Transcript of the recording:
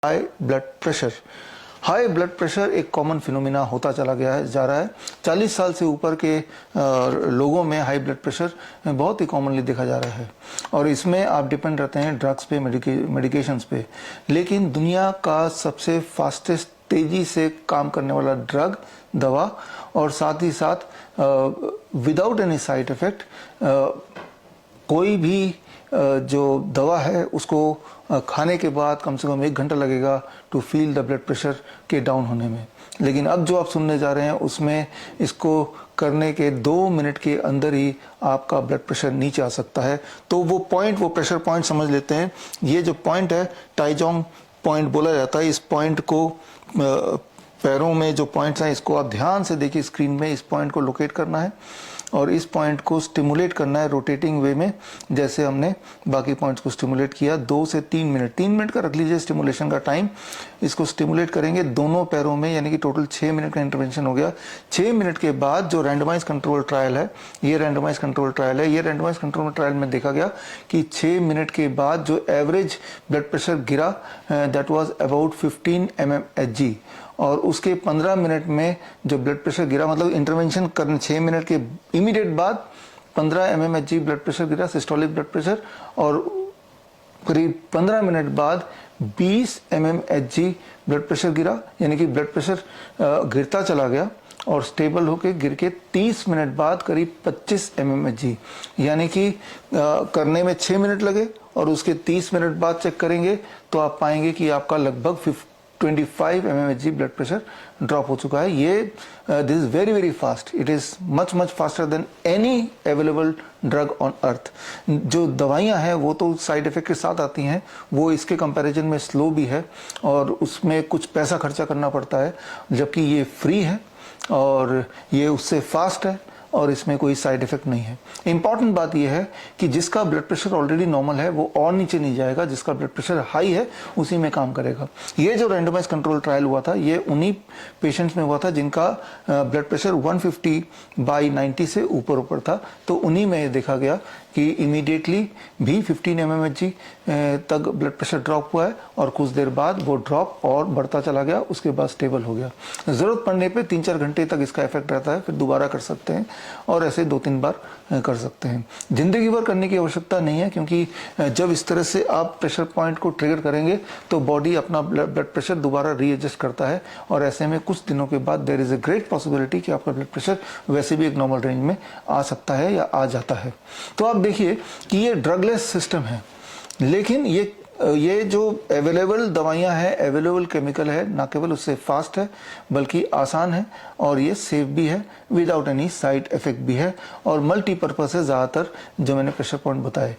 High blood pressure. High blood pressure एक common phenomena होता चला गया है, जा रहा है। 40 साल से ऊपर के लोगों में हाई ब्लड प्रेशर बहुत ही कॉमनली देखा जा रहा है और इसमें आप डिपेंड रहते हैं ड्रग्स पे, मेडिकेशंस पे। लेकिन दुनिया का सबसे फास्टेस्ट तेजी से काम करने वाला ड्रग, दवा और साथ ही साथ विदाउट एनी साइड इफेक्ट कोई भी जो दवा है उसको खाने के बाद कम से कम 1 घंटा लगेगा to feel the blood pressure के डाउन होने में। लेकिन अब जो आप सुनने जा रहे हैं उसमें इसको करने के 2 मिनट के अंदर ही आपका ब्लड प्रेशर नीचे आ सकता है। तो वो प्रेशर पॉइंट समझ लेते हैं। ये जो पॉइंट है टाइजोंग पॉइंट बोला जाता है। इस पॉइंट को पैरों में जो पॉइंट्स हैं इसको आप ध्यान से देखिए स्क्रीन में। इस पॉइंट को लोकेट करना है और इस पॉइंट को स्टिमुलेट करना है रोटेटिंग वे में, जैसे हमने बाकी पॉइंट्स को स्टिमुलेट किया। 2 से 3 मिनट, 3 मिनट का रख लीजिए स्टिमुलेशन का टाइम। इसको स्टिमुलेट करेंगे दोनों पैरों में, यानी कि टोटल 6 मिनट का इंटरवेंशन हो गया। 6 मिनट के बाद जो रैंडमाइज कंट्रोल ट्रायल है, ये रैंडमाइज कंट्रोल ट्रायल है। ये रैंडमाइज कंट्रोल ट्रायल में देखा गया कि 6 मिनट के बाद जो एवरेज ब्लड प्रेशर गिरा दैट वाज अबाउट 15 mmHg और उसके 15 मिनट में जो ब्लड प्रेशर गिरा, मतलब इंटरवेंशन करने 6 मिनट के इमीडिएट बाद 15 mmHg ब्लड प्रेशर गिरा, सिस्टोलिक ब्लड प्रेशर, और करीब 15 मिनट बाद 20 mmHg ब्लड प्रेशर गिरा, यानी कि ब्लड प्रेशर गिरता चला गया और स्टेबल होके गिर के 30 मिनट बाद करीब 25 mmHg, यानी कि करने में 6 मिनट लगे और उसके 30 मिनट बाद चेक करेंगे तो आप पाएंगे कि आपका लगभग 25 mmHg ब्लड प्रेशर ड्रॉप हो चुका है। ये this is very very fast. It is much faster than any available drug on earth. जो दवाइयां हैं वो तो साइड इफेक्ट के साथ आती हैं, वो इसके कंपैरिजन में स्लो भी है और उसमें कुछ पैसा खर्चा करना पड़ता है, जबकि ये फ्री है और ये उससे फास्ट है और इसमें कोई साइड इफेक्ट नहीं है। इंपॉर्टेंट बात यह है कि जिसका ब्लड प्रेशर ऑलरेडी नॉर्मल है वो और नीचे नहीं जाएगा, जिसका ब्लड प्रेशर हाई है उसी में काम करेगा। ये जो रैंडमाइज कंट्रोल ट्रायल हुआ था ये उन्हीं पेशेंट्स में हुआ था जिनका ब्लड प्रेशर 150/90 से ऊपर था। तो उन्हीं में देखा गया कि इमीडिएटली भी 15 mmHg तक ब्लड प्रेशर ड्रॉप हुआ है और कुछ देर बाद वो ड्रॉप और बढ़ता चला गया, उसके बाद स्टेबल हो गया। ज़रूरत पड़ने पे 3-4 घंटे तक इसका इफेक्ट रहता है, फिर दोबारा कर सकते हैं और ऐसे 2-3 बार कर सकते हैं। जिंदगी भर करने की आवश्यकता नहीं है, क्योंकि जब इस तरह से आप प्रेशर पॉइंट को ट्रिगर करेंगे तो बॉडी अपना ब्लड प्रेशर दोबारा रीएडजस्ट करता है और ऐसे में कुछ दिनों के बाद there is a great possibility कि आपका ब्लड प्रेशर वैसे भी एक नॉर्मल रेंज में आ सकता है या आ जाता है। तो आप देखिए कि ये ड्रगलेस सिस्टम है, लेकिन ये जो अवेलेबल दवाइयां हैं, अवेलेबल केमिकल है, ना केवल उससे फास्ट है बल्कि आसान है और ये सेफ भी है, विदाउट एनी साइड इफेक्ट भी है और मल्टीपर्पज है ज़्यादातर जो मैंने प्रेशर पॉइंट बताए।